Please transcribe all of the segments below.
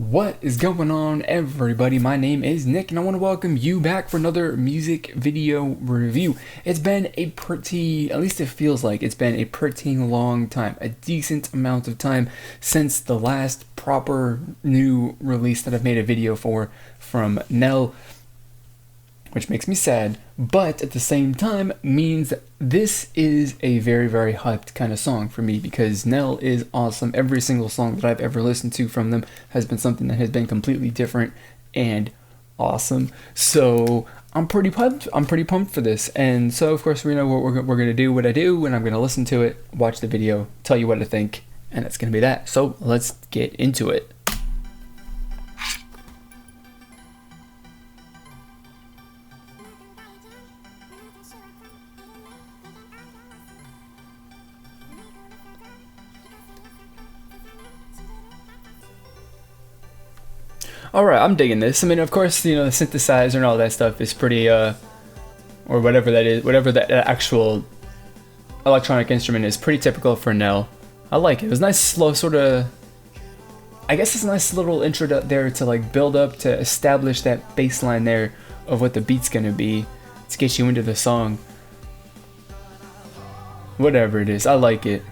What is going on, everybody? My name is Nick, and I want to welcome you back for another music video review. It's been a pretty, at least it feels like it's been a pretty long time, a decent amount of time since the last proper new release that I've made a video for from Nell, which makes me sad, but at the same time means that this is a very, very hyped kind of song for me because Nell is awesome. Every single song that I've ever listened to from them has been something that has been completely different and awesome. So I'm pretty pumped. I'm pretty pumped for this. And so, of course, we know what we're going to do, what I do, and I'm going to listen to it, watch the video, tell you what I think, and that's going to be that. So let's get into it. Alright, I'm digging this. I mean, of course, the synthesizer and all that stuff is pretty, or whatever that is, whatever that actual electronic instrument is, pretty typical for Nell. I like it. It was a nice, slow sort of, I guess it's a nice little intro there to like build up, to establish that bass line there of what the beat's gonna be, to get you into the song. Whatever it is, I like it.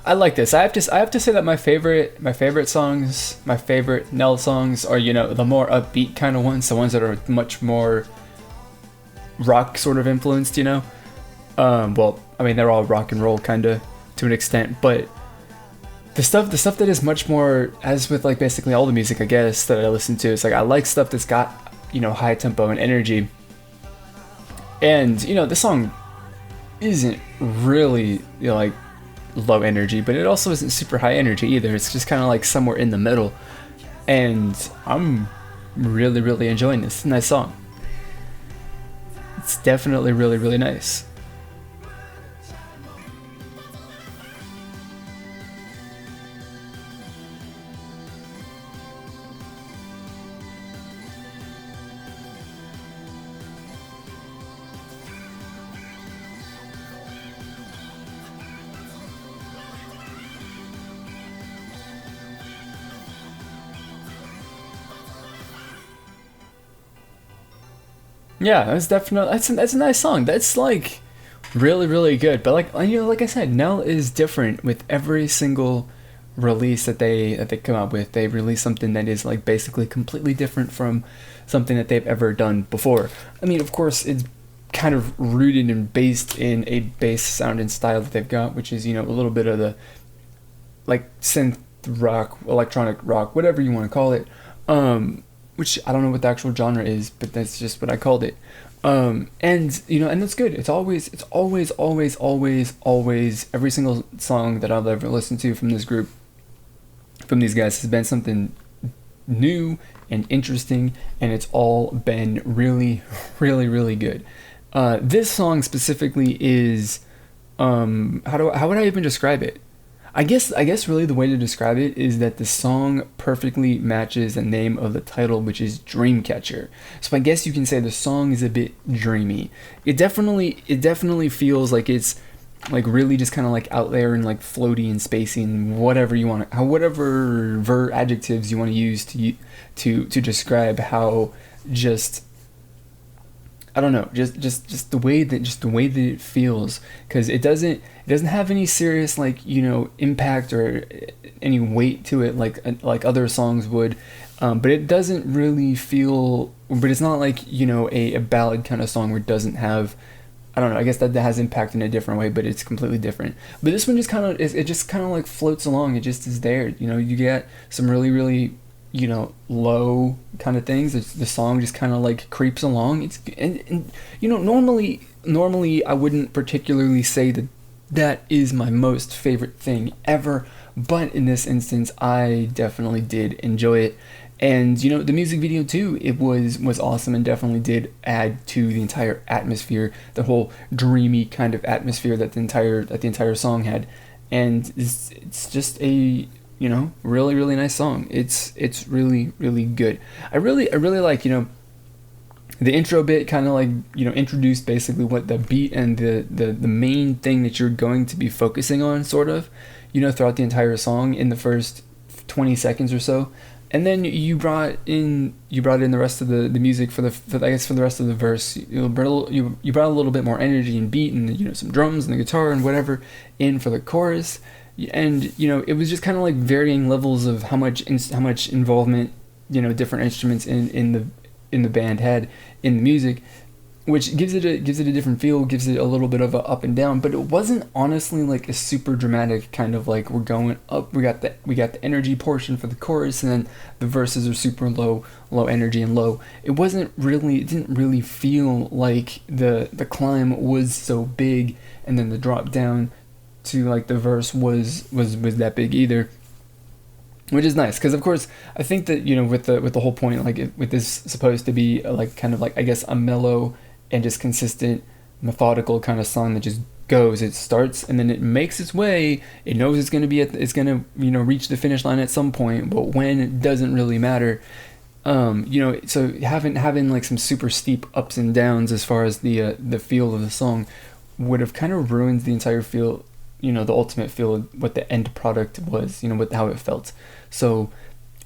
I like this. I have to say that my favorite songs, my favorite Nell songs are, the more upbeat kind of ones, the ones that are much more rock sort of influenced, Well, I mean, they're all rock and roll kind of to an extent, but the stuff that is much more, as with like basically all the music, I guess, that I listen to, it's like I like stuff that's got, high tempo and energy. And, this song isn't really, like low energy, but it also isn't super high energy either. It's just kind of like somewhere in the middle, and I'm really, really enjoying this. It's a nice song. It's definitely really, really nice. Yeah, that's a nice song. That's like really, really good. But like I said, Nell is different with every single release that they come out with. They release something that is like basically completely different from something that they've ever done before. I mean, of course, it's kind of rooted and based in a bass sound and style that they've got, which is, a little bit of the like synth rock, electronic rock, whatever you want to call it. Which I don't know what the actual genre is, but that's just what I called it. And and that's good. It's always, every single song that I've ever listened to from this group, from these guys, has been something new and interesting, and it's all been really, really, really good. This song specifically is, how would I even describe it? I guess really the way to describe it is that the song perfectly matches the name of the title, which is Dreamcatcher. So I guess you can say the song is a bit dreamy. It definitely feels like it's like really just kind of like out there and like floaty and spacey and whatever you want, whatever adjectives you want to use to describe how just, I don't know, just the way that it feels, because it doesn't have any serious like impact or any weight to it like other songs would, but it doesn't really feel. But it's not like a ballad kind of song where it doesn't have. I don't know. I guess that has impact in a different way, but it's completely different. But this one just kind of it just kind of like floats along. It just is there. You get some really, really low kind of things. The song just kind of like creeps along. It's and normally I wouldn't particularly say that is my most favorite thing ever, but in this instance I definitely did enjoy it. And the music video too, it was awesome and definitely did add to the entire atmosphere, the whole dreamy kind of atmosphere that the entire song had. and it's just a, you know, really really nice song. It's really really good. I really like, you know, the intro bit kind of like, you know, introduced basically what the beat and the main thing that you're going to be focusing on, sort of, you know, throughout the entire song in the first 20 seconds or so. And then you brought in the rest of the music for I guess for the rest of the verse. You brought a little bit more energy and beat, and, you know, some drums and the guitar and whatever in for the chorus. And, you know, it was just kind of like varying levels of how much involvement, you know, different instruments in the band had in the music, which gives it a different feel, gives it a little bit of a up and down. But it wasn't honestly like a super dramatic kind of like, we're going up, we got the energy portion for the chorus, and then the verses are super low energy and low. It didn't really feel like the climb was so big, and then the drop down to like the verse was that big either. Which is nice, because of course I think that, you know, with the whole point, like with this supposed to be like kind of like, I guess, a mellow and just consistent methodical kind of song that just goes, it starts and then it makes its way, it knows it's going to you know, reach the finish line at some point, but when, it doesn't really matter. You know, so having like some super steep ups and downs as far as the feel of the song would have kind of ruined the entire feel, you know, the ultimate feel of what the end product was, you know, with how it felt. So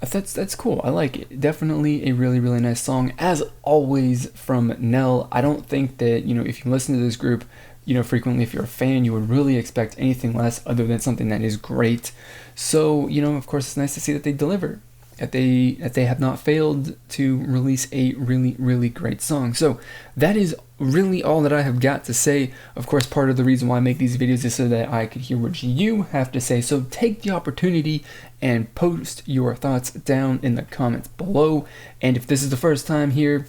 that's cool. I like it. Definitely a really really nice song, as always, from Nell. I don't think that, you know, if you listen to this group, you know, frequently, if you're a fan, you would really expect anything less other than something that is great. So, you know, of course, it's nice to see that they deliver, that they have not failed to release a really really great song. So that is really all that I have got to say. Of course, part of the reason why I make these videos is so that I could hear what you have to say. So take the opportunity and post your thoughts down in the comments below. And if this is the first time here,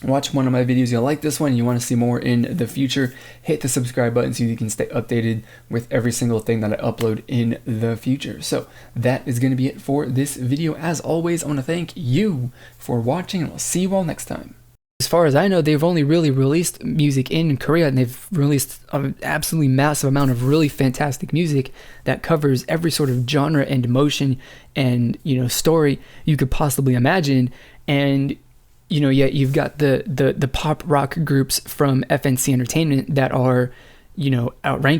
watch one of my videos, you'll like this one, you want to see more in the future, hit the subscribe button so you can stay updated with every single thing that I upload in the future. So that is going to be it for this video. As always, I want to thank you for watching, and I'll see you all next time. As far as I know, they've only really released music in Korea, and they've released an absolutely massive amount of really fantastic music that covers every sort of genre and emotion and, you know, story you could possibly imagine. And, you know, yet you've got the pop rock groups from FNC Entertainment that are, you know, outranking